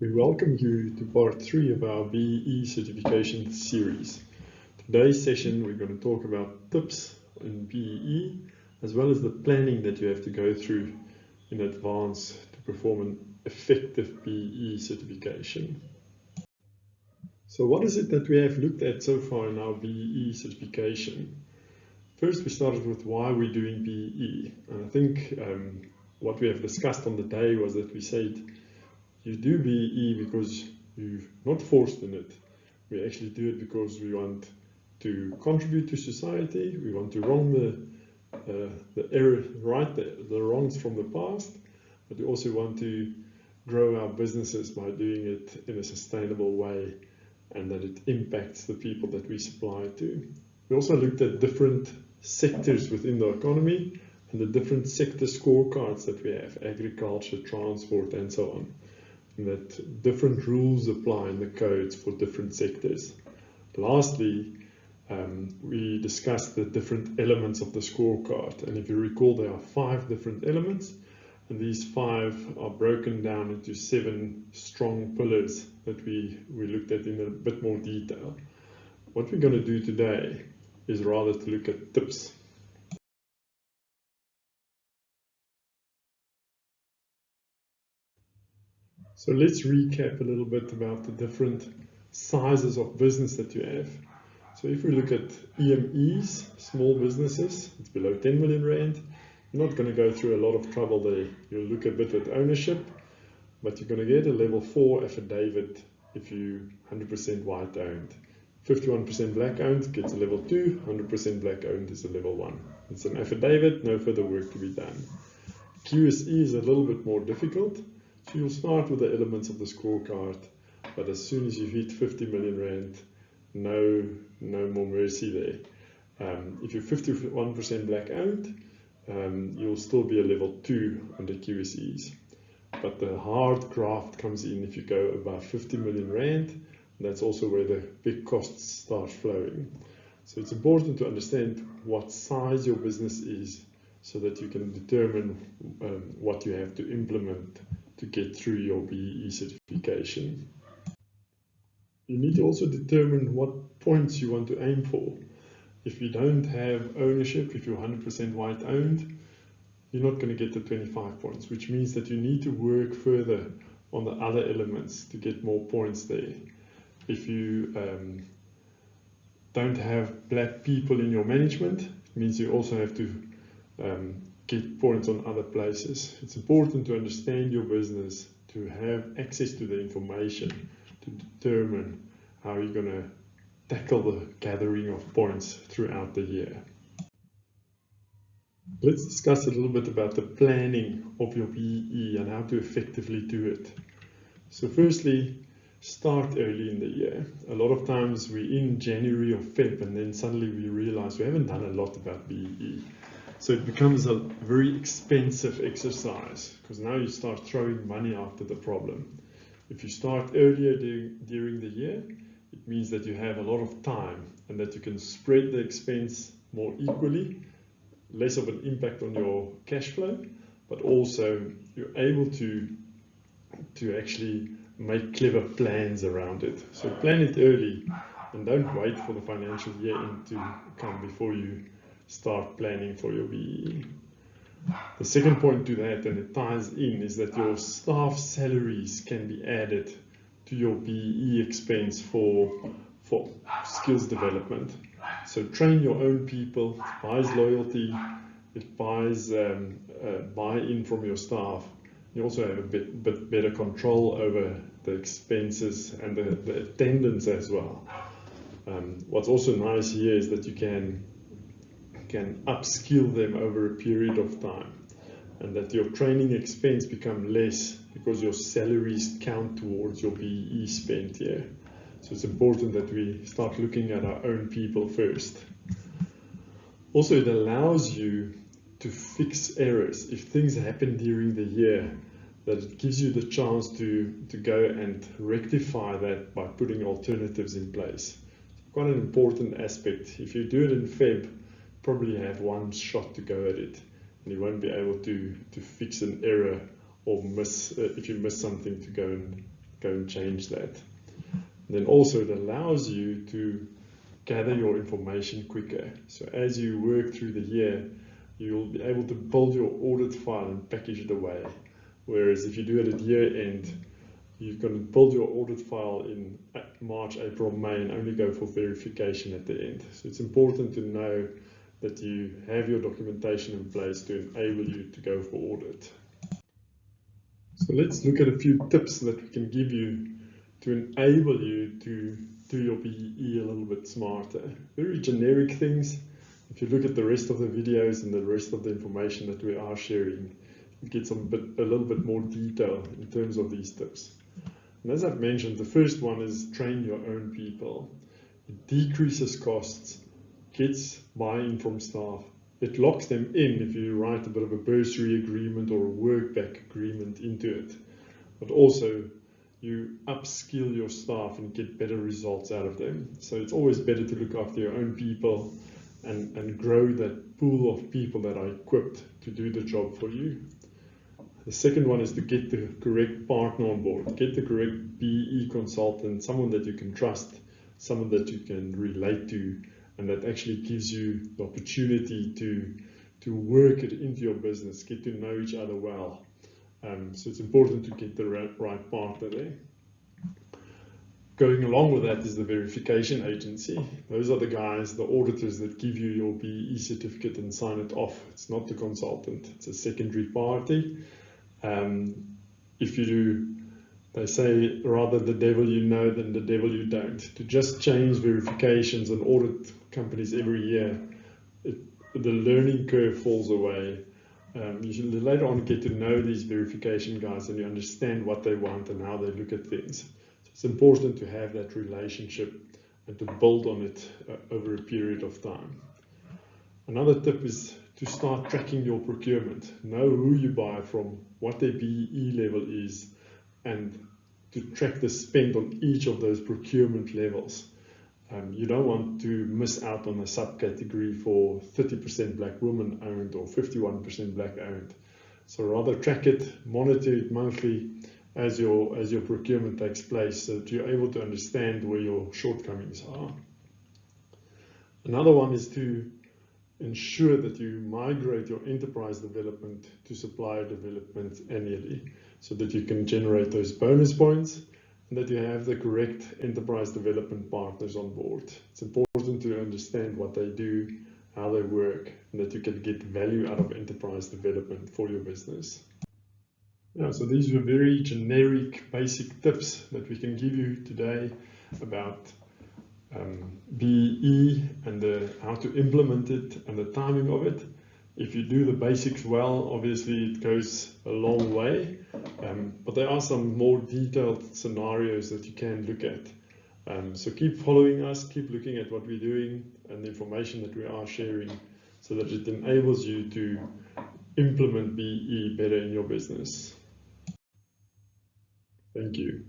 We welcome you to part 3 of our B-BBEE certification series. Today's session we're going to talk about tips in B-BBEE as well as the planning that you have to go through in advance to perform an effective B-BBEE certification. So what is it that we have looked at so far in our B-BBEE certification? First we started with why we're doing B-BBEE, and I think what we have discussed on the day was that we said you do B-BBEE because you're not forced in it. We actually do it because we want to contribute to society, we want to wrong the wrongs from the past, but we also want to grow our businesses by doing it in a sustainable way and that it impacts the people that we supply to. We also looked at different sectors within the economy and the different sector scorecards that we have, agriculture, transport and so on. And that different rules apply in the codes for different sectors. Lastly, we discussed the different elements of the scorecard, and if you recall there are 5 different elements, and these 5 are broken down into 7 strong pillars that we looked at in a bit more detail. What we're going to do today is rather to look at tips. So let's recap a little bit about the different sizes of business that you have. So if we look at EMEs, small businesses, it's below 10 million rand. You're not going to go through a lot of trouble there. You'll look a bit at ownership, but you're going to get a level 4 affidavit if you 100% white owned. 51% black owned gets a level 2, 100% black owned is a level 1. It's an affidavit, no further work to be done. QSE is a little bit more difficult. So you'll start with the elements of the scorecard, but as soon as you hit 50 million rand, no more mercy there. If you're 51% black owned, you'll still be a level 2 under QSEs. But the hard graft comes in if you go above 50 million rand. That's also where the big costs start flowing. So it's important to understand what size your business is so that you can determine what you have to implement to get through your B-BBEE certification. You need to also determine what points you want to aim for. If you don't have ownership, if you're 100% white owned, you're not going to get the 25 points, which means that you need to work further on the other elements to get more points there. If you don't have black people in your management, it means you also have to get points on other places. It's important to understand your business, to have access to the information, to determine how you're going to tackle the gathering of points throughout the year. Let's discuss a little bit about the planning of your B-BBEE and how to effectively do it. So firstly, start early in the year. A lot of times we're in January or Feb and then suddenly we realize we haven't done a lot about B-BBEE. So it becomes a very expensive exercise because now you start throwing money after the problem. If you start earlier during the year, it means that you have a lot of time and that you can spread the expense more equally, less of an impact on your cash flow, but also you're able to actually make clever plans around it. So plan it early and don't wait for the financial year end to come before you start planning for your B-BBEE. The second point to that, and it ties in, is that your staff salaries can be added to your B-BBEE expense for skills development. So train your own people, it buys loyalty, it buys buy-in from your staff. You also have a bit better control over the expenses and the attendance as well. What's also nice here is that you can upskill them over a period of time and that your training expense become less because your salaries count towards your B-BBEE spend here. So it's important that we start looking at our own people first. Also, it allows you to fix errors. If things happen during the year, that it gives you the chance to go and rectify that by putting alternatives in place. Quite an important aspect. If you do it in Feb, probably have one shot to go at it, and you won't be able to fix an error or if you miss something, to go and go and change that. And then also it allows you to gather your information quicker. So as you work through the year, you'll be able to build your audit file and package it away. Whereas if you do it at year end, you can build your audit file in March, April, May, and only go for verification at the end. So it's important to know that you have your documentation in place to enable you to go for audit. So let's look at a few tips that we can give you to enable you to do your BEE a little bit smarter. Very generic things. If you look at the rest of the videos and the rest of the information that we are sharing, you get a little bit more detail in terms of these tips. And as I've mentioned, the first one is train your own people. It decreases costs, gets buy-in from staff. It locks them in if you write a bit of a bursary agreement or a work-back agreement into it. But also, you upskill your staff and get better results out of them. So it's always better to look after your own people and grow that pool of people that are equipped to do the job for you. The second one is to get the correct partner on board. Get the correct BEE consultant, someone that you can trust, someone that you can relate to, and that actually gives you the opportunity to work it into your business, get to know each other well. So it's important to get the right partner there. Going along with that is the verification agency. Those are the guys, the auditors that give you your BEE certificate and sign it off. It's not the consultant, it's a secondary party. If you do, they say rather the devil you know than the devil you don't. To just change verifications and audit companies every year, the learning curve falls away. You should later on get to know these verification guys and you understand what they want and how they look at things. So it's important to have that relationship and to build on it over a period of time. Another tip is to start tracking your procurement. Know who you buy from, what their BEE level is, and to track the spend on each of those procurement levels. You don't want to miss out on a subcategory for 30% black women owned or 51% black owned. So rather track it, monitor it monthly as your procurement takes place so that you're able to understand where your shortcomings are. Another one is to ensure that you migrate your enterprise development to supplier development annually so that you can generate those bonus points and that you have the correct enterprise development partners on board. It's important to understand what they do, how they work, and that you can get value out of enterprise development for your business. Yeah, so these were very generic, basic tips that we can give you today about BEE and how to implement it and the timing of it. If you do the basics well, obviously it goes a long way, but there are some more detailed scenarios that you can look at. So keep following us, keep looking at what we're doing and the information that we are sharing so that it enables you to implement BEE better in your business. Thank you.